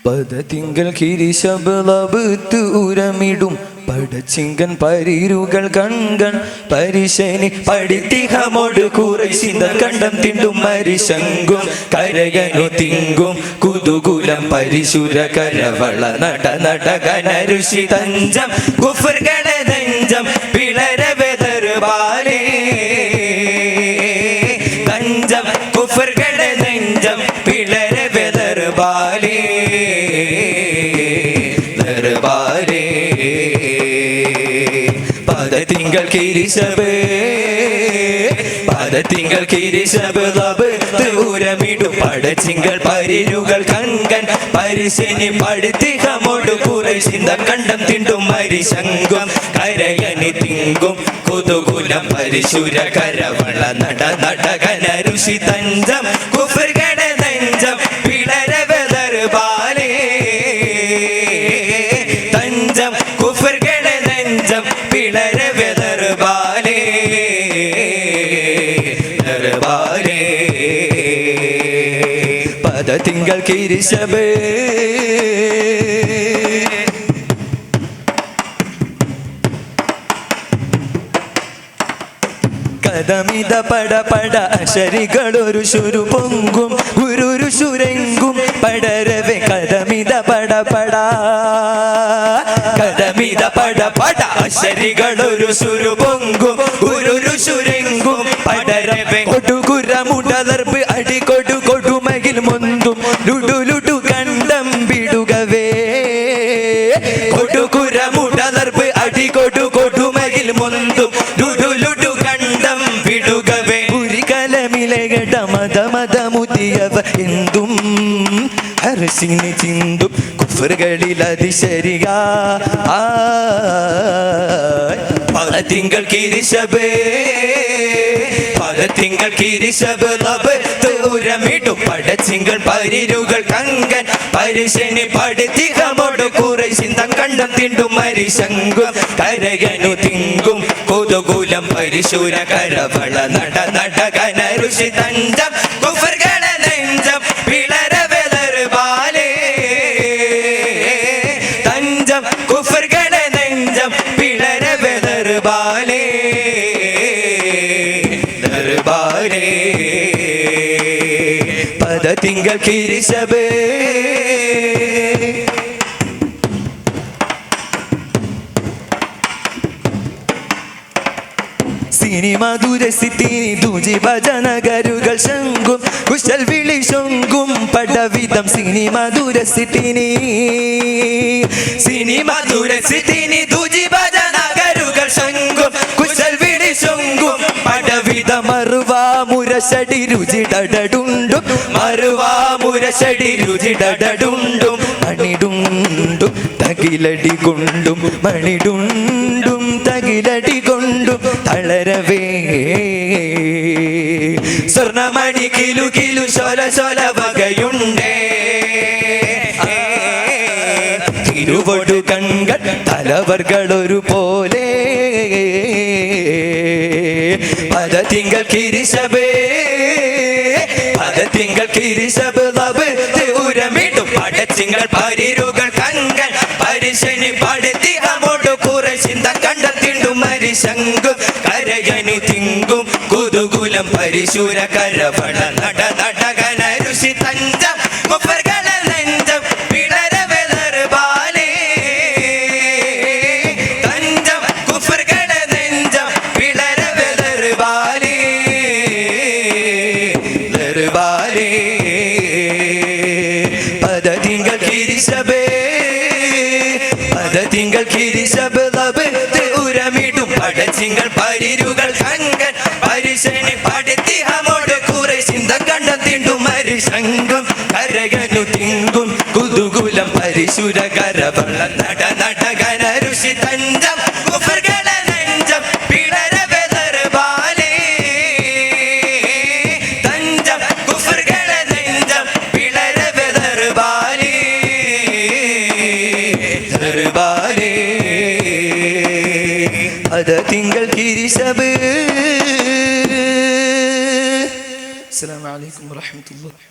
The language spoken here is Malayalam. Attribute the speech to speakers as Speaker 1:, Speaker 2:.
Speaker 1: പദതിങ്കൽ കിരിശബളബത്ത് ഉരമിടും പടച്ചിങ്കൻ പരിരുകൾ കൺകൺ പരിശനി പഠിത്തിഹമോട് കുറൈശിന്ത കണ്ടം തിണ്ടും മരിശങ്കും കരകനു തിങ്കും കുതുകുലം പരിശുര കരവള നട നടകനരുഷി തഞ്ചം കുഫർഗണ തഞ്ചം പിളരവെതർബാലേ തഞ്ചം കുഫർഗണ തഞ്ചം പിളരവെതർബാലേ ദർബാലേ പദതിങ്കൽ കിരിശബ് പദതിങ്കൽ കിരിശബ് ലബത്ത് ഉരമിടും പടച്ചിങ്കൽ പരിരുകൾ കൺകൻ പരിശനി പഠിത്തിഹമോട് കുറൈശിന്ത കണ്ടം തിണ്ടും മരിശങ്കും കരയനി തിങ്കും കുതുകുലം പരിശുര കരവള നട നടകനരുഷി തഞ്ചം കുഫർഗണ തഞ്ചം പിളരവെതർബാലേ തഞ്ചം കുഫർഗണ തഞ്ചം പിളരവെതർബാലേ ദർബാലേ പദതിങ്കൽ കിരിശബ് കദമിത പട പട അശരികളൊരു ശുരു പൊങ്കും ഗുരുരു ശുരെങ്കും പടരവെ കദമിത പട പട കദമിത പട പട അശരികളൊരു ശുരു പൊങ്കും ഗുരുരു ശുരെങ്കും പടരവെ കൊടുകുര മുടലർപ്പ് അടി കൊടു കൊടുമകിൽ മുന്തും ലുടു ലുടു കണ്ടം വിടുകവേ കൊടുകുര മുടലർപ്പ് അടി കൊടു കൊടുമകിൽ മുന്തും ലുടു ലുടു കണ്ടം വിടുകവേ ഉരികലമിലകട മത മതമുതിയവ എന്തും ഹർസിനി ചിന്തും കുഫറുകളിൽ അതിശരിക പദതിങ്കൽ കിരിശബ് പദതിങ്കൽ കിരിശബ് ലബത്ത് ഉരമിടും പടച്ചിങ്കൽ പരിരുകൾ കങ്കൻ പരിശനി പഠിത്തിഹമോട് കുറൈശിന്ത കണ്ടം തിണ്ടും മരിശങ്കും കരകനു തിങ്കും കുതുകുലം പരിശുര കരവള നട നടകനരുഷി തഞ്ചം കുഫർഗണ തഞ്ചം പിളരവെതർബാലേ തഞ്ചം കുഫർഗണ തഞ്ചം പിളരവെതർബാലേ ദർബാലേ പദതിങ്കൽ കിരിശബ് സിനിമ ദുരസിത്തിനി ദുജി ഭജനകരുകൾ ശങ്കും കുശൽ വിളി ശങ്കും പടവിധം സിനിമ ദുരസിത്തിനി സിനിമ ദുരസിത്തിനി ദുജി ഭജനകരുകൾ ശങ്കും കുശൽ വിളി ശങ്കും പടവിധ മറുവാ മുരശടി രുചി ഡഡുണ്ടും മറുവാ മുരശടി രുചി ഡഡുണ്ടും മണിടുണ്ടും തകിലടി കൊണ്ടും മണിടുണ്ടും തകിലടി കൊണ്ടും തളരവേ സ്വർണമണി കിലു കിലു ശോല ശോല വകയുണ്ടേ തിരുവൊടു കൺകൾ തലവർകളൊരു പോലെ പദതിങ്കൽ കിരിശബേ പദതിങ്കൽ കിരിശബ് ലബത്ത് ഉരമിടും പടച്ചിങ്കൽ പരിരുകൾ കൺകൾ പരിശനി പഠിത്തിഹമോട് കുറൈശിന്ത കണ്ടം തിണ്ടും മരിശങ്കും കരകനു തിങ്കും കുതുകുലം പരിശുര കരവള നട നടകനരുഷി തഞ്ചം കുഫർഗണ തഞ്ചം പിളരവെതർബാലേ തഞ്ചം കുഫർഗണ തഞ്ചം പിളരവെതർബാലേ ദർബാലേ പദതിങ്കൽ കിരിശബ് പദതിങ്കൽ കിരിശബ് ലബത്ത് ഉരമിടും പടച്ചിങ്കൽ പരിരുകൾ കങ്കൻ പരിശനി പഠിത്തിഹമോട് കുറൈശിന്ത കണ്ടം തിണ്ടും മരിശങ്കും കരകനു തിങ്കും കുതുകുലം പരിശുര കരവള നട നടകനരുഷി തഞ്ചം കുഫർഗണ തഞ്ചം പിളരവെതർബാലേ തഞ്ചം കുഫർഗണ തഞ്ചം പിളരവെതർബാലേ ദർബാലേ പദതിങ്കൽ കിരിശബ്. അസ്സലാമു അലൈക്കും വറഹ്മത്തുള്ളാഹി.